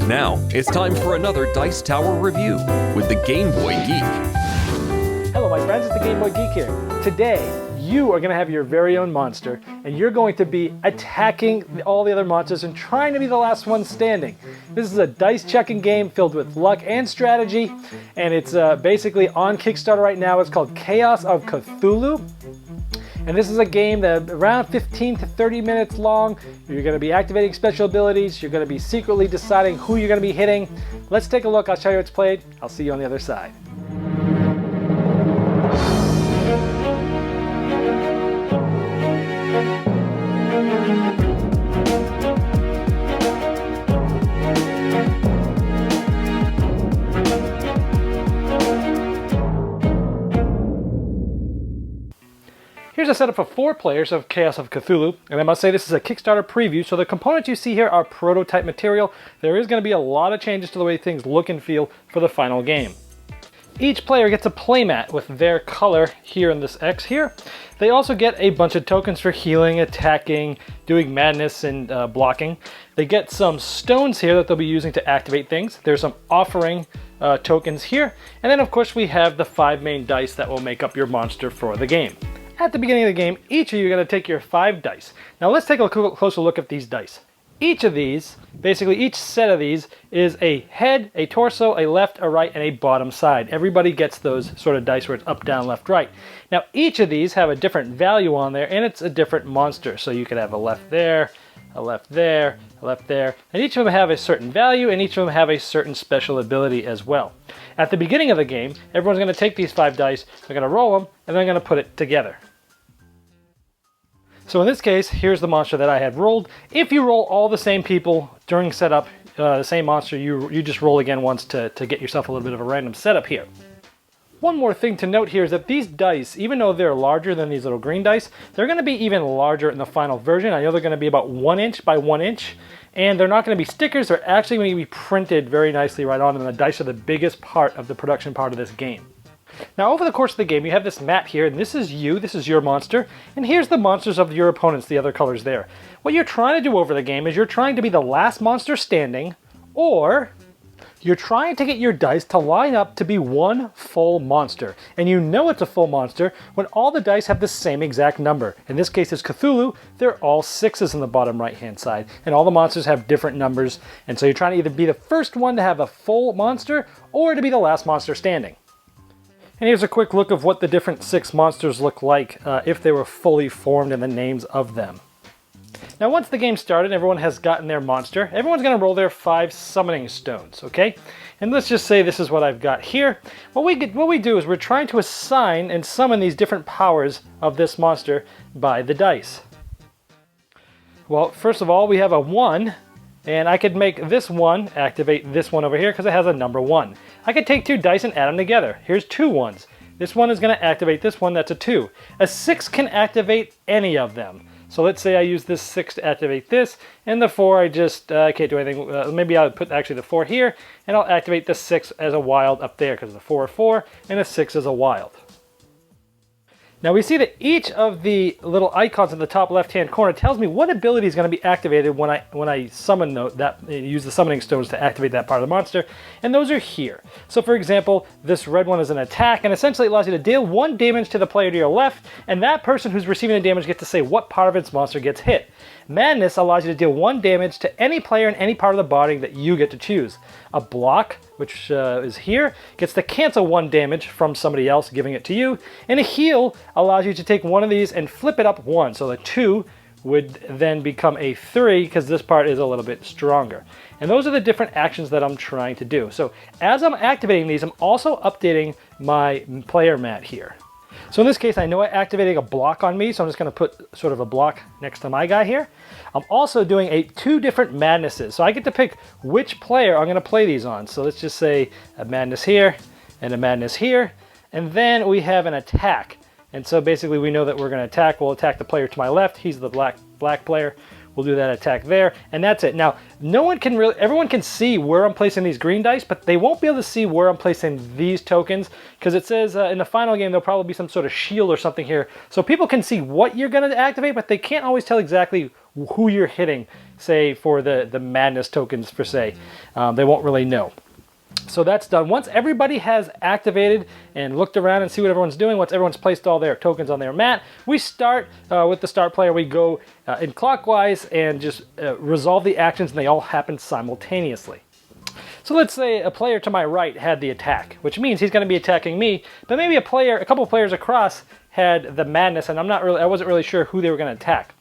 Now, it's time for another Dice Tower review with the Game Boy Geek. Hello my friends, it's the Game Boy Geek here. Today, you are going to have your very own monster, and you're going to be attacking all the other monsters and trying to be the last one standing. This is a dice checking game filled with luck and strategy, and it's basically on Kickstarter right now. It's called Chaos of Cthulhu. And this is a game that around 15 to 30 minutes long. You're going to be activating special abilities. You're going to be secretly deciding who you're going to be hitting. Let's take a look. I'll show you how it's played. I'll see you on the other side. Here's a setup for 4 players of Chaos of Cthulhu, and I must say this is a Kickstarter preview, so the components you see here are prototype material. There is going to be a lot of changes to the way things look and feel for the final game. Each player gets a playmat with their color here in this X here. They also get a bunch of tokens for healing, attacking, doing madness, and blocking. They get some stones here that they'll be using to activate things. There's some offering tokens here, and then of course we have the 5 main dice that will make up your monster for the game. At the beginning of the game, each of you are going to take your 5 dice. Now let's take a closer look at these dice. Each of these, basically each set of these, is a head, a torso, a left, a right, and a bottom side. Everybody gets those sort of dice where it's up, down, left, right. Now each of these have a different value on there, and it's a different monster. So you could have a left there, a left there, a left there, and each of them have a certain value, and each of them have a certain special ability as well. At the beginning of the game, everyone's going to take these 5 dice, they're going to roll them, and they're going to put it together. So in this case, here's the monster that I had rolled. If you roll all the same people during setup, the same monster, you just roll again once to get yourself a little bit of a random setup here. One more thing to note here is that these dice, even though they're larger than these little green dice, they're going to be even larger in the final version. I know they're going to be about 1 inch by 1 inch, and they're not going to be stickers. They're actually going to be printed very nicely right on them. The dice are the biggest part of the production part of this game. Now over the course of the game, you have this mat here, and this is you, this is your monster, and here's the monsters of your opponents, the other colors there. What you're trying to do over the game is you're trying to be the last monster standing, or you're trying to get your dice to line up to be one full monster. And you know it's a full monster when all the dice have the same exact number. In this case, it's Cthulhu. They're all 6s in the bottom right-hand side, and all the monsters have different numbers, and so you're trying to either be the first one to have a full monster, or to be the last monster standing. And here's a quick look of what the different 6 monsters look like if they were fully formed and the names of them. Now once the game started, everyone has gotten their monster. Everyone's going to roll their 5 summoning stones, okay? And let's just say this is what I've got here. What we do is we're trying to assign and summon these different powers of this monster by the dice. Well, first of all, we have a 1. And I could make this one activate this one over here because it has a number 1. I could take 2 dice and add them together. Here's 2 1s. This one is going to activate this one, that's a 2. A 6 can activate any of them. So let's say I use this 6 to activate this, and the 4 I just can't do anything. Maybe I'll put actually the 4 here, and I'll activate the 6 as a wild up there because the 4 are 4, and the 6 is a wild. Now we see that each of the little icons in the top left-hand corner tells me what ability is going to be activated when I summon use the summoning stones to activate that part of the monster, and those are here. So for example, this red one is an attack, and essentially it allows you to deal 1 damage to the player to your left, and that person who's receiving the damage gets to say what part of its monster gets hit. Madness allows you to deal 1 damage to any player in any part of the body that you get to choose. A block, which is here, gets to cancel 1 damage from somebody else giving it to you, and a heal allows you to take one of these and flip it up 1, so the 2 would then become a 3 because this part is a little bit stronger. And those are the different actions that I'm trying to do. So as I'm activating these, I'm also updating my player mat here. So in this case, I know I'm activating a block on me, so I'm just going to put sort of a block next to my guy here. I'm also doing 2 different madnesses, so I get to pick which player I'm going to play these on. So let's just say a madness here and a madness here, and then we have an attack. And so basically we know that we're going to attack. We'll attack the player to my left. He's the black player. We'll do that attack there, and that's it. Now, everyone can see where I'm placing these green dice, but they won't be able to see where I'm placing these tokens, because it says in the final game there'll probably be some sort of shield or something here. So people can see what you're going to activate, but they can't always tell exactly who you're hitting, say for the madness tokens per se. They won't really know. So that's done. Once everybody has activated and looked around and see what everyone's doing, once everyone's placed all their tokens on their mat, we start with the start player. We go in clockwise and just resolve the actions, and they all happen simultaneously. So let's say a player to my right had the attack, which means he's going to be attacking me, but maybe a couple of players across had the madness, and I wasn't really sure who they were going to attack.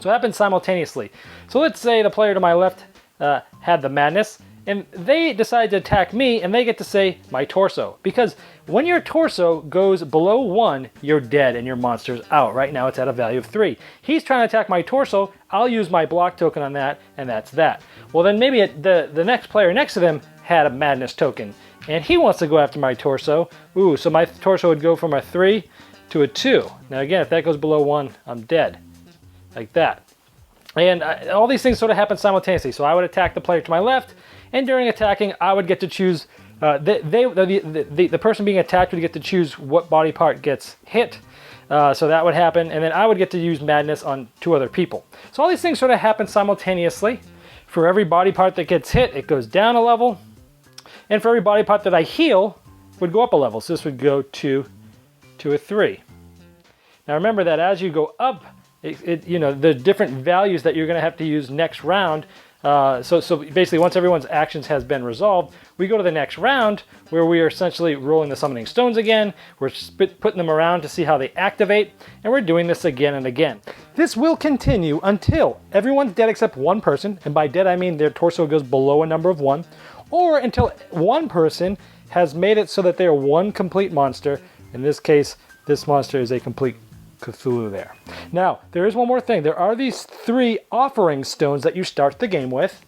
So it happened simultaneously. So let's say the player to my left had the madness, and they decide to attack me, and they get to say my torso. Because when your torso goes below 1, you're dead and your monster's out. Right now it's at a value of 3. He's trying to attack my torso. I'll use my block token on that, and that's that. Well, then maybe the next player next to them had a madness token, and he wants to go after my torso. Ooh, so my torso would go from a 3 to a 2. Now again, if that goes below 1, I'm dead. Like that. And all these things sort of happen simultaneously. So I would attack the player to my left, and during attacking, I would get to choose, the person being attacked would get to choose what body part gets hit. So that would happen, and then I would get to use madness on 2 other people. So all these things sort of happen simultaneously. For every body part that gets hit, it goes down a level. And for every body part that I heal, would go up a level. So this would go to a 3. Now remember that as you go up, the different values that you're going to have to use next round. So basically, once everyone's actions has been resolved, we go to the next round where we are essentially rolling the summoning stones again. We're putting them around to see how they activate, and we're doing this again and again. This will continue until everyone's dead except one person, and by dead I mean their torso goes below a number of 1, or until one person has made it so that they are one complete monster. In this case, this monster is a complete Cthulhu there. Now, there is one more thing. There are these 3 offering stones that you start the game with.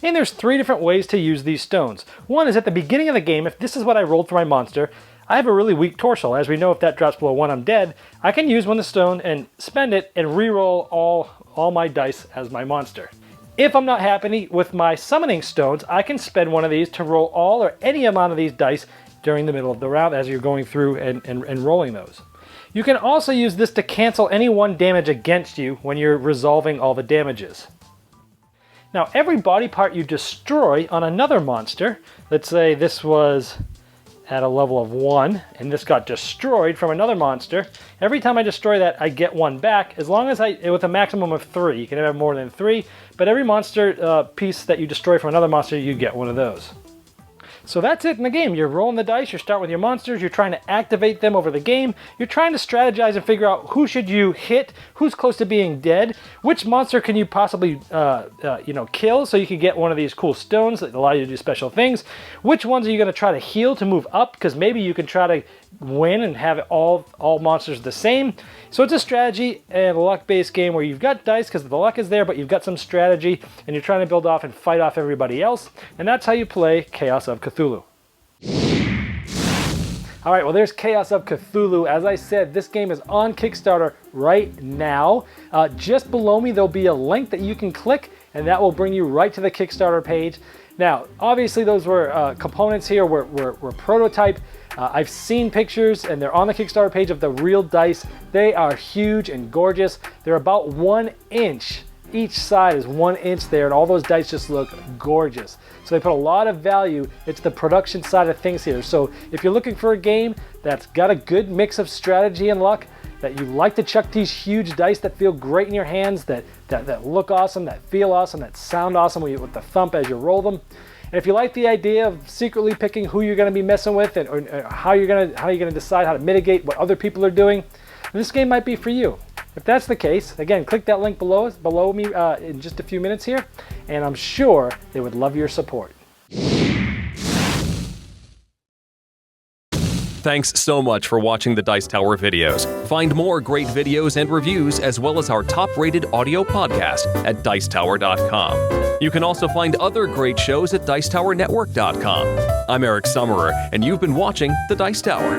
And there's 3 different ways to use these stones. One is at the beginning of the game, if this is what I rolled for my monster, I have a really weak torso. As we know, if that drops below 1, I'm dead. I can use one of the stone and spend it and re-roll all my dice as my monster. If I'm not happy with my summoning stones, I can spend one of these to roll all or any amount of these dice during the middle of the round as you're going through and rolling those. You can also use this to cancel any 1 damage against you when you're resolving all the damages. Now, every body part you destroy on another monster, let's say this was at a level of 1 and this got destroyed from another monster, every time I destroy that I get 1 back, as long as with a maximum of 3. You can have more than 3, but every monster piece that you destroy from another monster, you get 1 of those. So that's it in the game. You're rolling the dice, you start with your monsters, you're trying to activate them over the game, you're trying to strategize and figure out who should you hit, who's close to being dead, which monster can you possibly kill so you can get one of these cool stones that allow you to do special things, which ones are you going to try to heal to move up, because maybe you can try to win and have all monsters the same. So it's a strategy and luck-based game where you've got dice because the luck is there, but you've got some strategy and you're trying to build off and fight off everybody else, and that's how you play Chaos of Cthulhu. Alright, well there's Chaos of Cthulhu. As I said, this game is on Kickstarter right now. Just below me there'll be a link that you can click, and that will bring you right to the Kickstarter page. Now, obviously those were components here were prototype. I've seen pictures, and they're on the Kickstarter page, of the real dice. They are huge and gorgeous. They're about 1 inch. Each side is 1 inch there, and all those dice just look gorgeous. So they put a lot of value into the production side of things here. So if you're looking for a game that's got a good mix of strategy and luck, that you like to chuck these huge dice that feel great in your hands, that look awesome, that feel awesome, that sound awesome with the thump as you roll them. And if you like the idea of secretly picking who you're going to be messing with, and or how you're going to decide how to mitigate what other people are doing, this game might be for you. If that's the case, again, click that link below me in just a few minutes here, and I'm sure they would love your support. Thanks so much for watching the Dice Tower videos. Find more great videos and reviews, as well as our top-rated audio podcast at Dicetower.com. You can also find other great shows at DicetowerNetwork.com. I'm Eric Summerer, and you've been watching the Dice Tower.